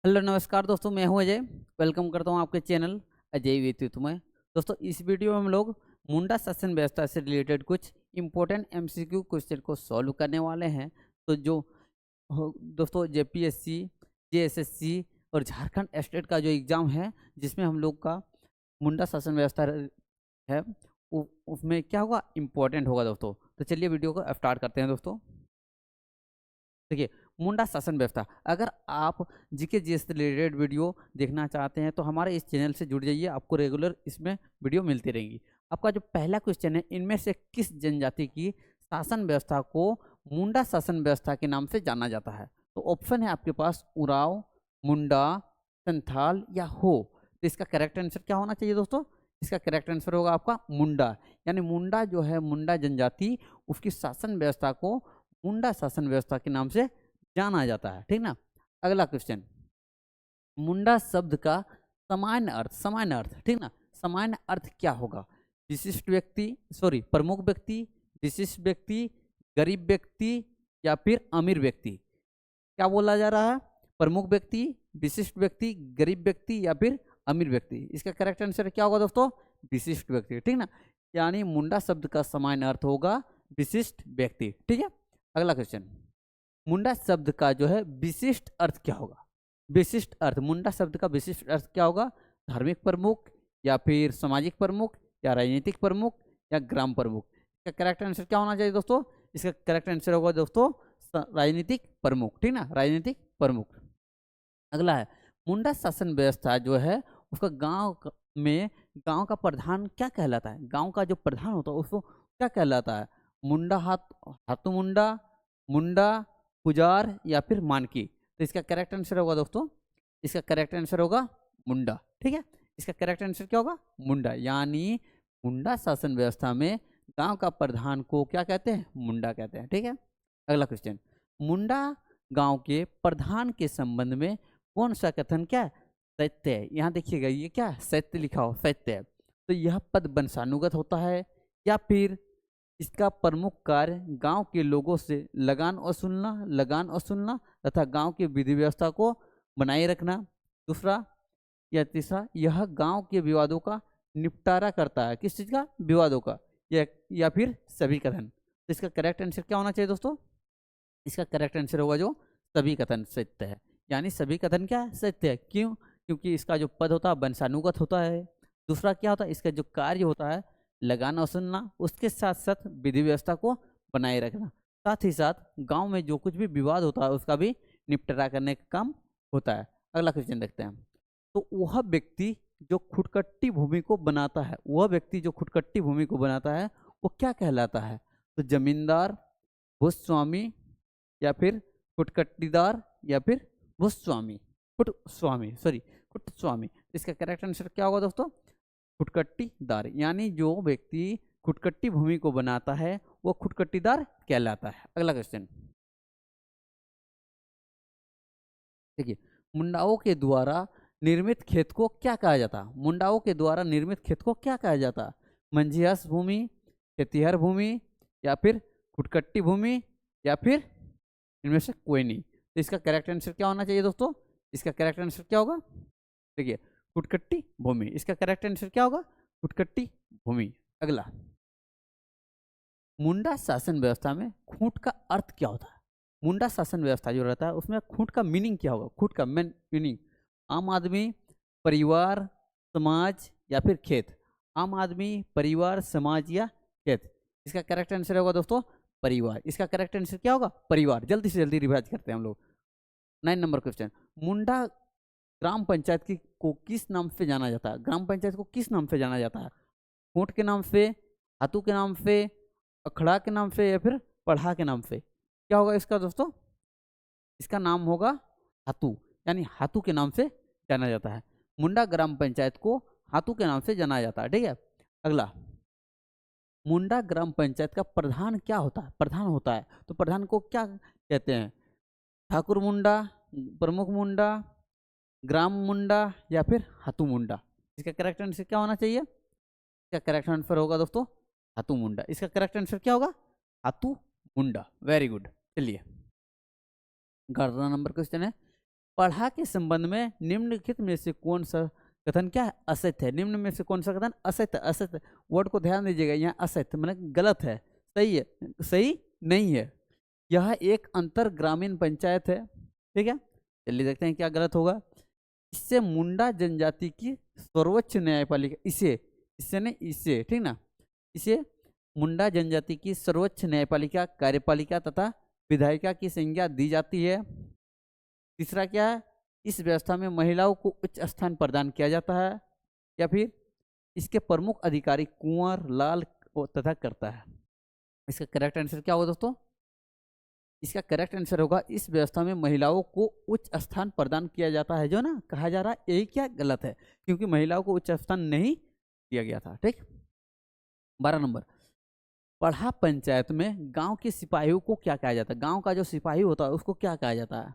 Hello नमस्कार दोस्तों, मैं हूं अजय। वेलकम करता हूं आपके चैनल अजय व्यक्तित्व में। दोस्तों, इस वीडियो में हम लोग मुंडा शासन व्यवस्था से रिलेटेड कुछ इंपॉर्टेंट एमसीक्यू क्वेश्चन को सॉल्व करने वाले हैं। तो जो दोस्तों जेपीएससी, जेएसएससी और झारखंड स्टेट का जो एग्ज़ाम है, जिसमें हम लोग का मुंडा शासन व्यवस्था है, उसमें क्या होगा, इम्पोर्टेंट होगा दोस्तों। तो चलिए वीडियो को स्टार्ट करते हैं दोस्तों। देखिए, मुंडा शासन व्यवस्था, अगर आप जीके जीएस से रिलेटेड वीडियो देखना चाहते हैं तो हमारे इस चैनल से जुड़ जाइए, आपको रेगुलर इसमें वीडियो मिलती रहेंगी। आपका जो पहला क्वेश्चन है, इनमें से किस जनजाति की शासन व्यवस्था को मुंडा शासन व्यवस्था के नाम से जाना जाता है? तो ऑप्शन है आपके पास उराव, मुंडा, संथाल या हो। तो इसका करेक्ट आंसर क्या होना चाहिए दोस्तों? इसका करेक्ट आंसर होगा आपका मुंडा। यानी मुंडा जो है, मुंडा जनजाति, उसकी शासन व्यवस्था को मुंडा शासन व्यवस्था के नाम से जाना जाता है। ठीक ना। अगला क्वेश्चन, मुंडा शब्द का सामान्य अर्थ, ठीक ना, सामान्य अर्थ क्या होगा? विशिष्ट व्यक्ति, सॉरी, प्रमुख व्यक्ति, विशिष्ट व्यक्ति, गरीब व्यक्ति या फिर अमीर व्यक्ति? क्या बोला जा रहा है? प्रमुख व्यक्ति, विशिष्ट व्यक्ति, गरीब व्यक्ति या फिर अमीर व्यक्ति? इसका करेक्ट आंसर क्या होगा दोस्तों? विशिष्ट व्यक्ति। ठीक ना। यानी मुंडा शब्द का सामान्य अर्थ होगा विशिष्ट व्यक्ति। ठीक है। अगला क्वेश्चन, मुंडा शब्द का जो है विशिष्ट अर्थ क्या होगा? विशिष्ट अर्थ, मुंडा शब्द का विशिष्ट अर्थ क्या होगा? धार्मिक प्रमुख या फिर सामाजिक प्रमुख या राजनीतिक प्रमुख या ग्राम प्रमुख? इसका करेक्ट आंसर क्या होना चाहिए दोस्तों? इसका करेक्ट आंसर होगा दोस्तों राजनीतिक प्रमुख। ठीक ना, राजनीतिक प्रमुख। अगला है, मुंडा शासन व्यवस्था जो है उसका में गांव का प्रधान क्या कहलाता है? गांव का जो प्रधान होता है उसको क्या कहलाता है? मुंडा हाथू मुंडा, मुंडा, पुजार या फिर मानकी? तो इसका करेक्ट आंसर होगा दोस्तों, इसका करेक्ट आंसर होगा मुंडा। ठीक है। इसका करेक्ट आंसर क्या होगा? मुंडा। यानी मुंडा शासन व्यवस्था में गांव का प्रधान को क्या कहते हैं? मुंडा कहते हैं। ठीक है। अगला क्वेश्चन, मुंडा गांव के प्रधान के संबंध में कौन सा कथन क्या है? सत्य है। यहाँ देखिएगा, ये क्या है? सत्य लिखा हो, सत्य है। तो यह पद वंशानुगत होता है या फिर इसका प्रमुख कार्य गांव के लोगों से लगान वसूलना तथा गांव की विधि व्यवस्था को बनाए रखना? दूसरा या तीसरा, यह गांव के विवादों का निपटारा करता है। किस चीज का? विवादों का। या फिर सभी कथन? तो इसका करेक्ट आंसर क्या होना चाहिए दोस्तों? इसका करेक्ट आंसर होगा जो सभी कथन सत्य है। यानी सभी कथन क्या है? सत्य है। क्यों? क्योंकि इसका जो पद होता है वंशानुगत होता है। दूसरा क्या होता है? इसका जो कार्य होता है लगाना वसूलना, उसके साथ साथ विधि व्यवस्था को बनाए रखना, साथ ही साथ गांव में जो कुछ भी विवाद होता है उसका भी निपटारा करने का काम होता है। अगला क्वेश्चन देखते हैं। तो वह व्यक्ति जो खुटकट्टी भूमि को बनाता है, वह व्यक्ति जो खुटकट्टी भूमि को बनाता है वो क्या कहलाता है? तो जमींदार, भूस्वामी या फिर खुटकट्टीदार या फिर भूस्वामी, खुट स्वामी। इसका करेक्ट आंसर क्या होगा दोस्तों? खुटकट्टीदार। यानी जो व्यक्ति खुटकट्टी भूमि को बनाता है वो खुटकट्टीदार कहलाता है। अगला क्वेश्चन देखिए, मुंडाओं के द्वारा निर्मित खेत को क्या कहा जाता? मुंडाओं के द्वारा निर्मित खेत को क्या कहा जाता? मंझियास भूमि, खेतिहर भूमि या फिर खुटकट्टी भूमि या फिर इनमें से कोई नहीं? तो इसका करेक्ट आंसर क्या होना चाहिए दोस्तों? इसका करेक्ट आंसर क्या होगा? देखिए, खुटकट्टी भूमि। इसका करेक्ट आंसर क्या होगा? खुटकट्टी भूमि। अगला, मुंडा शासन व्यवस्था में खूंट का अर्थ क्या होता है? मुंडा शासन व्यवस्था जो रहता है उसमें खूंट का मीनिंग क्या होगा? खूंट का मेन मीनिंग आम आदमी, परिवार, समाज या फिर खेत? आम आदमी, परिवार, समाज या खेत? इसका करेक्ट आंसर होगा दोस्तों परिवार। इसका करेक्ट आंसर क्या होगा? परिवार। जल्दी से जल्दी रिवाइज करते हैं हम लोग। 9 नंबर क्वेश्चन, मुंडा ग्राम पंचायत की को किस नाम से जाना जाता है? ग्राम पंचायत को किस नाम से जाना जाता है? खूंट के नाम से, हाथू के नाम से, अखड़ा के नाम से या फिर पढ़ा के नाम से? क्या होगा इसका दोस्तों? इसका नाम होगा हाथू। यानी हाथू के नाम से जाना जाता है। मुंडा ग्राम पंचायत को हाथू के नाम से जाना जाता है। ठीक है। अगला, मुंडा ग्राम पंचायत का प्रधान क्या होता है? प्रधान होता है तो प्रधान को क्या कहते हैं? ठाकुर मुंडा, प्रमुख मुंडा, ग्राम मुंडा या फिर हाथू मुंडा? इसका करेक्ट आंसर क्या होना चाहिए? इसका करेक्ट आंसर होगा दोस्तों हाथू मुंडा। इसका करेक्ट आंसर क्या होगा? हाथू मुंडा। Very good. चलिए, 11 नंबर क्वेश्चन है, पढ़ा के संबंध में निम्नलिखित में से कौन सा कथन क्या है? असत्य है। निम्न में से कौन सा कथन असत्य? असत्य वर्ड को ध्यान दीजिएगा, यहाँ असत्य मतलब गलत है, सही है, सही नहीं है। यह एक अंतर ग्रामीण पंचायत है। ठीक है, चलिए देखते हैं क्या गलत होगा। इससे मुंडा जनजाति की सर्वोच्च न्यायपालिका, इससे नहीं, इससे, ठीक ना, इसे मुंडा जनजाति की सर्वोच्च न्यायपालिका, कार्यपालिका तथा विधायिका की संज्ञा दी जाती है। तीसरा क्या है? इस व्यवस्था में महिलाओं को उच्च स्थान प्रदान किया जाता है। या फिर इसके प्रमुख अधिकारी कुंवर, लाल तथा करता है। इसका करेक्ट आंसर क्या होगा दोस्तों? इसका करेक्ट आंसर होगा इस व्यवस्था में महिलाओं को उच्च स्थान प्रदान किया जाता है। जो ना कहा जा रहा है यही क्या गलत है, क्योंकि महिलाओं को उच्च स्थान नहीं दिया गया था। ठीक, 12 नंबर, पढ़ा पंचायत में गांव के सिपाहियों को क्या कहा जाता है? गांव का जो सिपाही होता है उसको क्या कहा जाता है?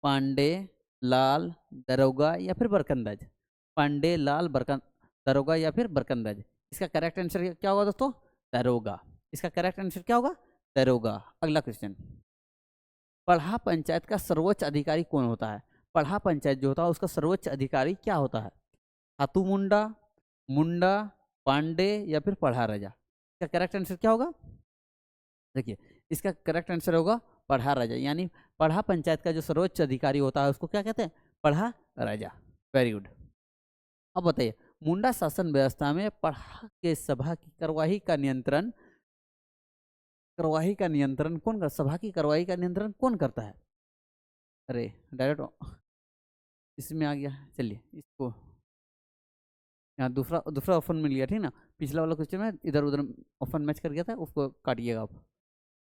पांडे, लाल, दरोगा या फिर बरकंदाज? पांडे, लाल, दरोगा या फिर बरकंदाज? इसका करेक्ट आंसर क्या होगा दोस्तों? दरोगा। इसका करेक्ट आंसर क्या होगा? दरोगा। अगला क्वेश्चन, पढ़ा पंचायत का सर्वोच्च अधिकारी कौन होता है? पढ़ा पंचायत जो होता है उसका सर्वोच्च अधिकारी क्या होता है? हाथू मुंडा, मुंडा, पांडे या फिर पढ़ा राजा? इसका करेक्ट आंसर क्या होगा? देखिए, इसका करेक्ट आंसर होगा पढ़ा राजा, यानी पढ़ा पंचायत का जो सर्वोच्च अधिकारी होता है उसको क्या कहते हैं? पढ़ा राजा। Very good. अब बताइए, मुंडा शासन व्यवस्था में पढ़ा के सभा की कार्यवाही का नियंत्रण कौन कर? सभा की कार्यवाही का नियंत्रण कौन करता है? अरे डायरेक्ट इसमें आ गया। चलिए इसको यहाँ दूसरा ऑप्शन मिल गया, ठीक ना। पिछला वाला क्वेश्चन में इधर उधर ऑप्शन मैच कर गया था, उसको काटिएगा आप।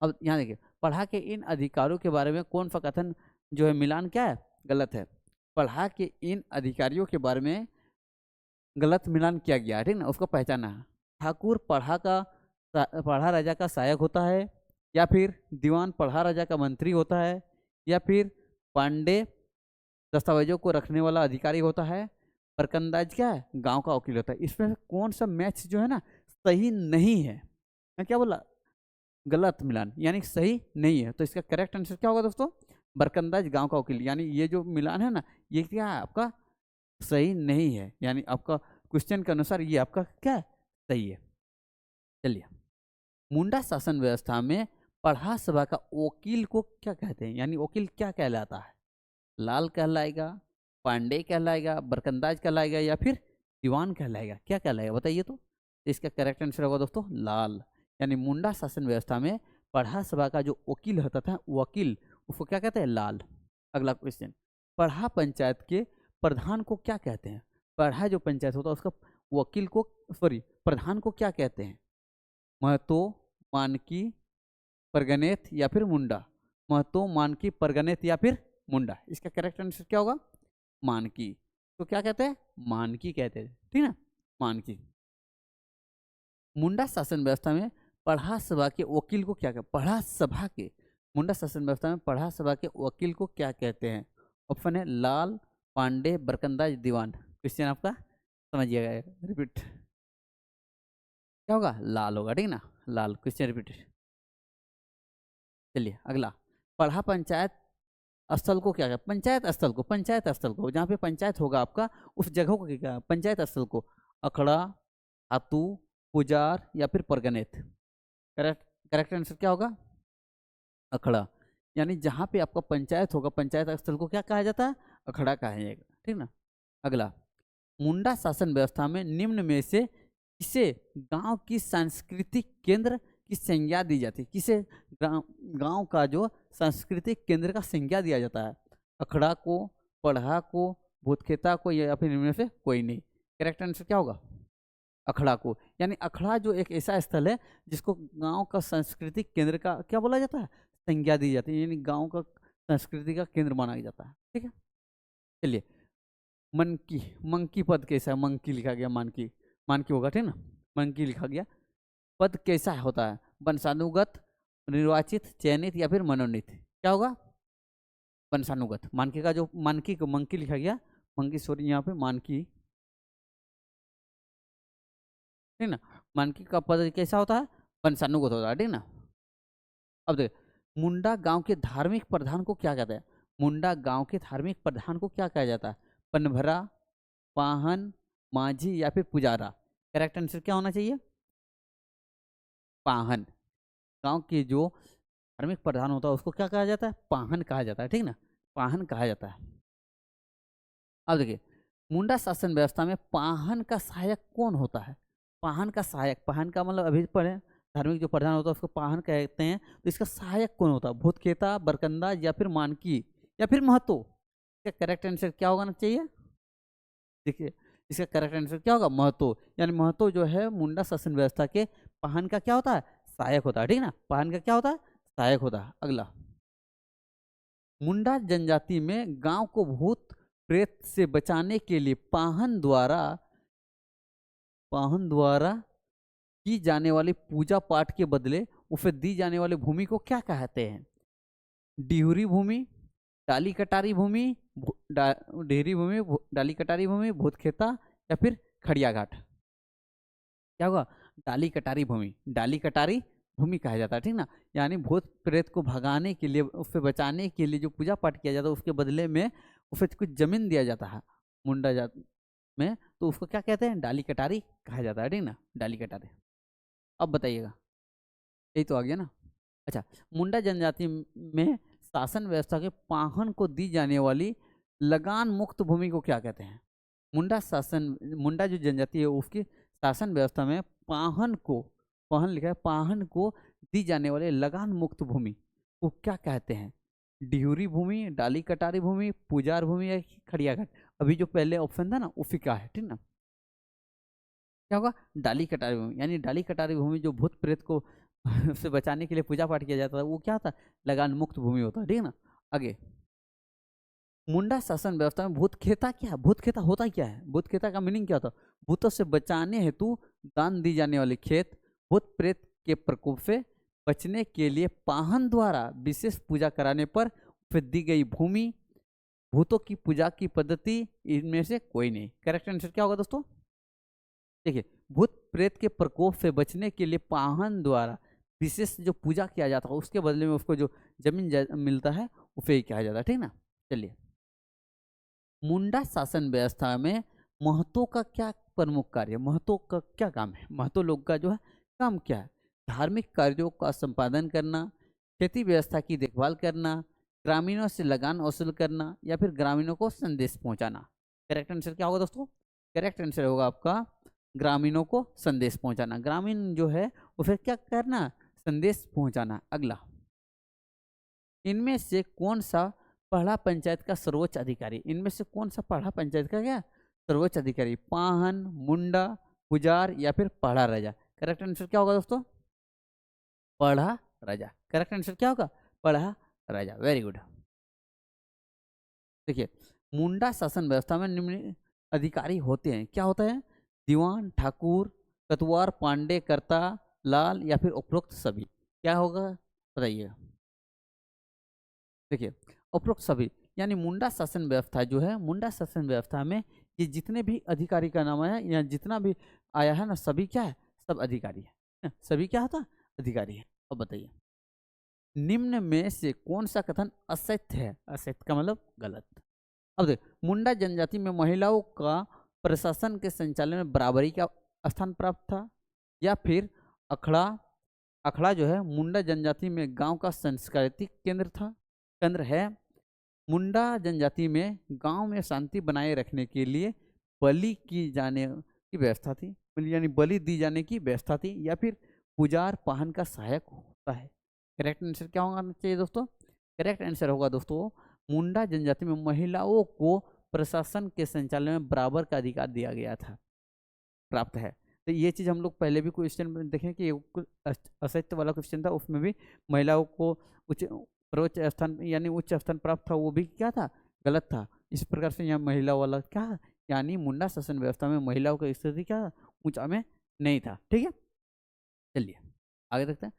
अब यहाँ देखिए, पढ़ा के इन अधिकारों के बारे में कौन सा कथन जो है मिलान क्या है? गलत है। पढ़ा के इन अधिकारियों के बारे में गलत मिलान किया गया है, ठीक ना, उसको पहचाना है। ठाकुर पढ़ा राजा का सहायक होता है, या फिर दीवान पढ़ा राजा का मंत्री होता है, या फिर पांडे दस्तावेजों को रखने वाला अधिकारी होता है, बरकंदाज क्या है? गांव का वकील होता है। इसमें कौन सा मैच जो है ना सही नहीं है? मैं क्या बोला? गलत मिलान, यानी सही नहीं है। तो इसका करेक्ट आंसर क्या होगा दोस्तों? बरकंदाज गांव का वकील। यानी ये जो मिलान है ना, ये क्या है? आपका सही नहीं है, यानी आपका क्वेश्चन के अनुसार ये आपका क्या है? सही है। चलिए, मुंडा शासन व्यवस्था में पढ़ा सभा का वकील को क्या कहते हैं? यानी वकील क्या कहलाता है? लाल कहलाएगा, पांडे कहलाएगा, बरकंदाज कहलाएगा या फिर दीवान कहलाएगा? क्या कहलाएगा बताइए तो? इसका करेक्ट आंसर होगा दोस्तों लाल। यानी मुंडा शासन व्यवस्था में पढ़ा सभा का जो वकील होता था, वकील, उसको क्या कहते हैं? लाल। अगला क्वेश्चन, पढ़ा पंचायत के प्रधान को क्या कहते हैं? पढ़ा जो पंचायत होता है उसका वकील को, प्रधान को क्या कहते हैं? महतो, मानकी, परगनेत या फिर मुंडा? महतो, मानकी, परगनेत या फिर मुंडा? इसका करेक्ट आंसर क्या होगा? मानकी। तो क्या कहते हैं? मानकी कहते हैं, ठीक ना, मानकी। मुंडा शासन व्यवस्था में पढ़ा सभा के वकील को क्या कहते हैं? पढ़ा सभा के, मुंडा शासन व्यवस्था में पढ़ा सभा के वकील को क्या कहते हैं? ऑप्शन है लाल, पांडे, बरकंदाज, दीवान। क्वेश्चन आपका समझिएगा, रिपीट क्या होगा? लाल होगा, ठीक ना, लाल। Question repeat. चलिए अगला, पढ़ा पंचायत स्थल को क्या कहते? पंचायत स्थल को जहाँ पे पंचायत होगा आपका, उस जगह को क्या? पंचायत स्थल को अखड़ा, हातू, पुजार या फिर परगनेत? करेक्ट आंसर क्या होगा? अखड़ा। यानी जहाँ पे आपका पंचायत होगा, पंचायत स्थल को क्या कहा जाता है? अखड़ा कहा जाएगा, ठीक ना। अगला, मुंडा शासन व्यवस्था में निम्न में से किसे गांव की सांस्कृतिक केंद्र की संज्ञा दी जाती है? किसे गांव का जो सांस्कृतिक केंद्र का संज्ञा दिया जाता है? अखड़ा को, पढ़ा को, भूतखेता को या फिर इनमें से कोई नहीं? करेक्ट आंसर क्या होगा? अखड़ा को। यानी अखड़ा जो एक ऐसा स्थल है जिसको गांव का सांस्कृतिक केंद्र का क्या बोला जाता है? संज्ञा दी जाती है, यानी गांव का संस्कृति का केंद्र माना जाता है, ठीक है। चलिए, मंकी पद कैसा है? मंकी लिखा गया, मानकी होगा, ठीक ना, मंकी लिखा गया। पद कैसा होता है? वंशानुगत, निर्वाचित, चयनित या फिर मनोनीत? क्या होगा? वंशानुगत। मानकी का जो मानकी को मंकी लिखा गया, मंकी सॉरी यहाँ पे मानकी, ठीक ना, मानकी का पद कैसा होता है? वंशानुगत होता है, ठीक ना। अब देख, मुंडा गांव के धार्मिक प्रधान को क्या कहते हैं? मुंडा गांव के धार्मिक प्रधान को क्या कहा जाता है? पनभरा, पाहन, माझी या फिर पुजारा? करेक्ट आंसर क्या होना चाहिए? पाहन। गांव के जो धार्मिक प्रधान होता है उसको क्या कहा जाता है? पाहन कहा जाता है, ठीक ना, पाहन कहा जाता है। अब देखिए, मुंडा शासन व्यवस्था में पाहन का सहायक कौन होता है? पाहन का सहायक, पाहन का मतलब अभी पढ़े, धार्मिक जो प्रधान होता है उसको पाहन कहते हैं, तो इसका सहायक कौन होता है? भूतखेता, बरकंदा या फिर मानकी या फिर महतो? इसका करेक्ट आंसर क्या होना चाहिए? देखिए, इसका करेक्ट आंसर क्या होगा? महतो। यानी महतो जो है मुंडा शासन व्यवस्था के पाहन का क्या होता है? सहायक होता है, ठीक ना, पाहन का क्या होता है? सहायक होता है। अगला, मुंडा जनजाति में गांव को भूत प्रेत से बचाने के लिए पाहन द्वारा की जाने वाली पूजा पाठ के बदले उसे दी जाने वाली भूमि को क्या कहते हैं? डिहुरी भूमि, डाली कटारी भूमि, डेहरी भूमि, डाली कटारी भूमि, भूतखेता या फिर खड़िया घाट? क्या होगा? डाली कटारी भूमि। डाली कटारी भूमि कहा जाता है, ठीक ना, यानी भूत प्रेत को भगाने के लिए, उससे बचाने के लिए जो पूजा पाठ किया जाता है उसके बदले में उसे कुछ जमीन दिया जाता है मुंडा जात में, तो उसको क्या कहते हैं? डाली कटारी कहा जाता है, ठीक ना, डाली कटारी। अब बताइएगा, यही तो आ गया ना। अच्छा, मुंडा जनजाति में शासन व्यवस्था के पाहन को दी जाने वाली लगान मुक्त भूमि को क्या कहते हैं? मुंडा जो जनजाति है उसकी शासन व्यवस्था में पाहन को, पाहन लिखा है, पाहन को दी जाने वाले लगान मुक्त भूमि को क्या कहते हैं? डिहुरी भूमि, डाली कटारी भूमि, पुजार भूमि या खड़िया घाट? अभी जो पहले ऑप्शन था ना उसी का है, ठीक ना। क्या होगा? डाली कटारी भूमि। यानी डाली कटारी भूमि जो भूत प्रेत को से बचाने के लिए पूजा पाठ किया जाता था वो क्या था? लगान मुक्त भूमि होता है, ठीक है ना। आगे, मुंडा शासन व्यवस्था में भूतखेता क्या है? भूतखेता होता क्या है? भूतखेता का मीनिंग क्या होता है? भूतों से बचाने हेतु दान दी जाने वाले खेत, भूत प्रेत के प्रकोप से बचने के लिए पाहन द्वारा विशेष पूजा कराने पर फिर दी गई भूमि, भूतों की पूजा की पद्धति, इनमें से कोई नहीं। करेक्ट आंसर क्या होगा दोस्तों? देखिए, भूत प्रेत के प्रकोप से बचने के लिए पाहन द्वारा विशेष जो पूजा किया जाता है उसके बदले में उसको जो जमीन मिलता है उसे ही कहा जाता है, ठीक ना। चलिए, मुंडा शासन व्यवस्था में महतों का क्या प्रमुख कार्य? महतों का क्या काम है? महतो लोग का जो है काम क्या है? धार्मिक कार्यों का संपादन करना, खेती व्यवस्था की देखभाल करना, ग्रामीणों से लगान वसूल करना या फिर ग्रामीणों को संदेश पहुंचाना? करेक्ट आंसर क्या होगा दोस्तों? करेक्ट आंसर होगा आपका ग्रामीणों को संदेश पहुंचाना। ग्रामीण जो है वो फिर क्या करना? संदेश पहुंचाना। अगला, इनमें से कौन सा पढ़ा पंचायत का सर्वोच्च अधिकारी? इनमें से कौन सा पढ़ा पंचायत का क्या सर्वोच्च अधिकारी? पाहन, मुंडा, पुजार या फिर पढ़ा राजा? करेक्ट आंसर क्या होगा दोस्तों? पढ़ा राजा। करेक्ट आंसर क्या होगा? पढ़ा राजा। Very good. देखिए, मुंडा शासन व्यवस्था में निम्न अधिकारी होते हैं, क्या होता है? दीवान, ठाकुर, कतवार, पांडे, कर्ता, लाल या फिर उपरोक्त सभी? क्या होगा बताइएगा। देखिए, उपरोक्त सभी यानी मुंडा शासन व्यवस्था जो है, मुंडा शासन व्यवस्था में ये जितने भी अधिकारी का नाम आया या जितना भी आया है ना, सभी क्या है? सब अधिकारी है। सभी क्या होता? अधिकारी है। अब बताइए, निम्न में से कौन सा कथन असत्य है? असत्य का मतलब गलत। अब देख, मुंडा जनजाति में महिलाओं का प्रशासन के संचालन में बराबरी का स्थान प्राप्त था, या फिर अखड़ा अखड़ा जो है मुंडा जनजाति में गांव का सांस्कृतिक केंद्र है। मुंडा जनजाति में गांव में शांति बनाए रखने के लिए बलि की जाने की व्यवस्था थी, यानी बलि दी जाने की व्यवस्था थी, या फिर पुजार पाहन का सहायक होता है? करेक्ट आंसर क्या होना चाहिए दोस्तों? करेक्ट आंसर होगा दोस्तों, मुंडा जनजाति में महिलाओं को प्रशासन के संचालन में बराबर का अधिकार दिया गया था, प्राप्त है। तो ये चीज़ हम लोग पहले भी क्वेश्चन में देखें कि असत्य वाला क्वेश्चन था, उसमें भी महिलाओं को उच्च सर्वोच्च स्थान यानी उच्च स्थान प्राप्त था, वो भी क्या था? गलत था। इस प्रकार से यहाँ महिला वाला क्या, यानी मुंडा शासन व्यवस्था में महिलाओं की स्थिति क्या ऊंचा में नहीं था, ठीक है। चलिए आगे देखते हैं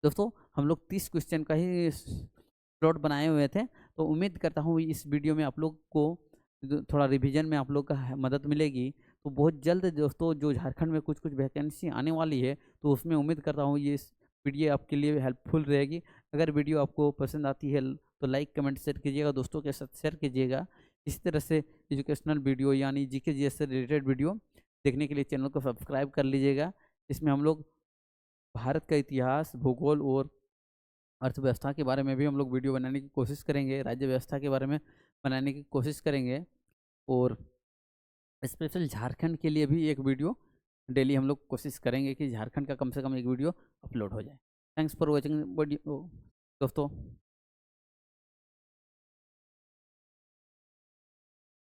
दोस्तों। हम लोग 30 क्वेश्चन का ही स्लॉट बनाए हुए थे, तो उम्मीद करता हूँ इस वीडियो में आप लोग को थोड़ा रिवीजन में आप लोग का मदद मिलेगी। तो बहुत जल्द दोस्तों जो झारखंड में कुछ कुछ वैकेंसी आने वाली है, तो उसमें उम्मीद करता हूँ ये वीडियो आपके लिए हेल्पफुल रहेगी। अगर वीडियो आपको पसंद आती है तो लाइक कमेंट शेयर कीजिएगा, दोस्तों के साथ शेयर कीजिएगा। इसी तरह से एजुकेशनल वीडियो यानी जीके जीएस से रिलेटेड वीडियो देखने के लिए चैनल को सब्सक्राइब कर लीजिएगा। इसमें हम लोग भारत का इतिहास, भूगोल और अर्थव्यवस्था के बारे में भी हम लोग वीडियो बनाने की कोशिश करेंगे, राज्य व्यवस्था के बारे में बनाने की कोशिश करेंगे, और स्पेशल झारखंड के लिए भी एक वीडियो डेली हम लोग कोशिश करेंगे कि झारखंड का कम से कम एक वीडियो अपलोड हो जाए। थैंक्स फॉर वॉचिंग वीडियो दोस्तों।